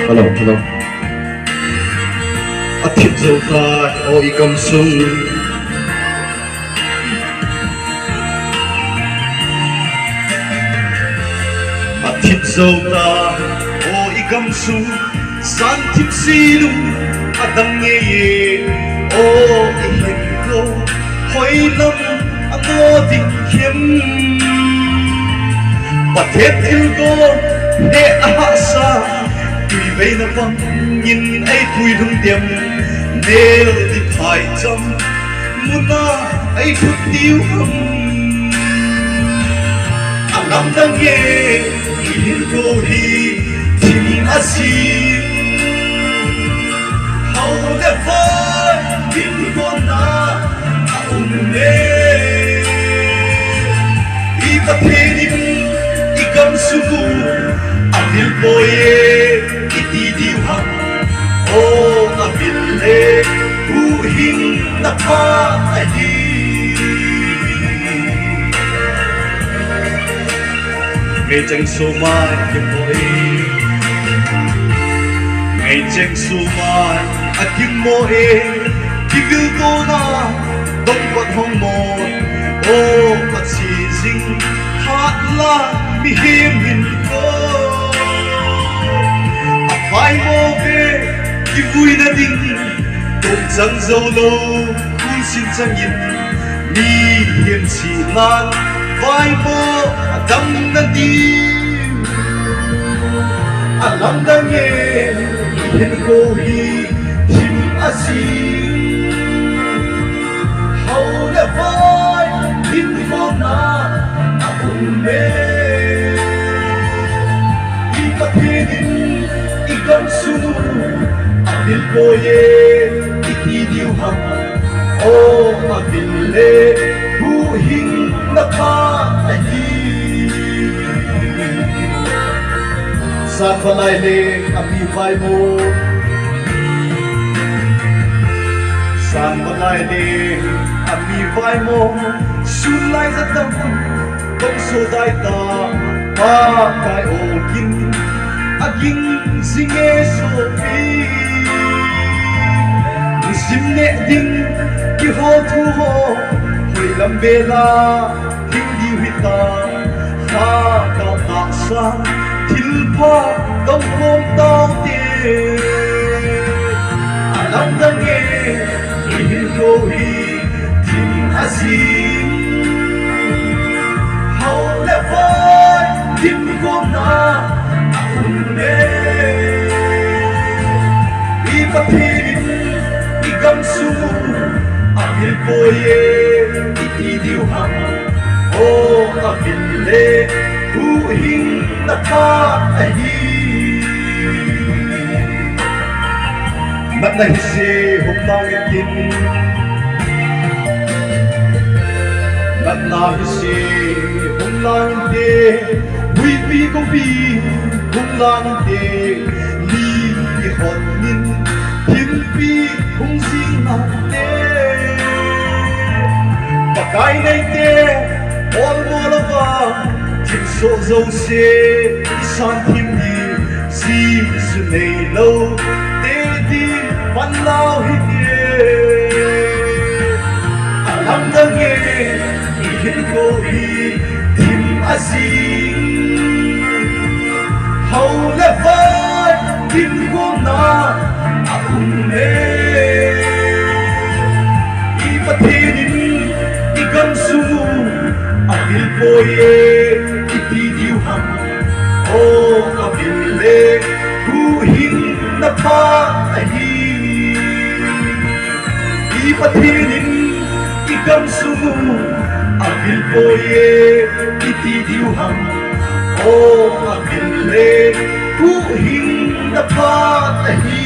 Hello, hello. A thiếp dâu ta ôi cầm sung. A thiếp dâu ta ôi cầm sung. San thiếp si lung a đăng nghe ye. Ôi hiền cô hoi lâm a ngô tình khiêm. Và thiếp yêu cô để a hạ sa. Tùy vây na vang nhìn ấy tùy hương tiệm nêu đi phải chăm muốn na ấy chút tiêu hâm anh nằm đang nghe nhìn cô đi tìm a xin hầu để vơi tìm con na ông nê đi bắt thế đi đi cầm sugu anh đi boy iti diwa o abille uhin na pa adi ngày tranh số mai kim boy ngày tranh số mai a kim boy kigil ko na dong pat hong mo o pat si sing hat la mi him hin ko vai mô về khi vui đã đinh cùng chẳng dâu lâu vui xin chẳng nhìn mi hiền chỉ nan vai mô đâm đã tim lâm đã nghe hiền cô hi chim a xin hầu đã vai hiền cô na cùng mê đi bắt thiên ikan sunu abil boye iti diuham o abille huhin naka ahi san balai le kami vai mo san balai le kami vai mo sun lai za tam tong so dai ta pa kai o kin aging singe sofi simne ding ki ho thu ho hoi lambela hindi hita ha ka ta sa thil pha dong kom tao te alam dang ge hin ko hi tin asin how le vai tin ko na ipatin igam sumu abil boye iti diuham o abille huhin naka ahi matnahisi humangin matnahisi humangin hui pi kong pi kung lang de li hot nin him pi kung sing na de pakai nei te all molova thim so zo se san thim ni si su nei lo te di pan lao hi de alam dang ye hin ko hi thim asin hầu lệ vai kim cô na akung ne ipatin igam sumu abil boye iti diuham o abille huhin na pa ahi ipatin igam sumu abil boye iti diuham o abille huhin na pa ahi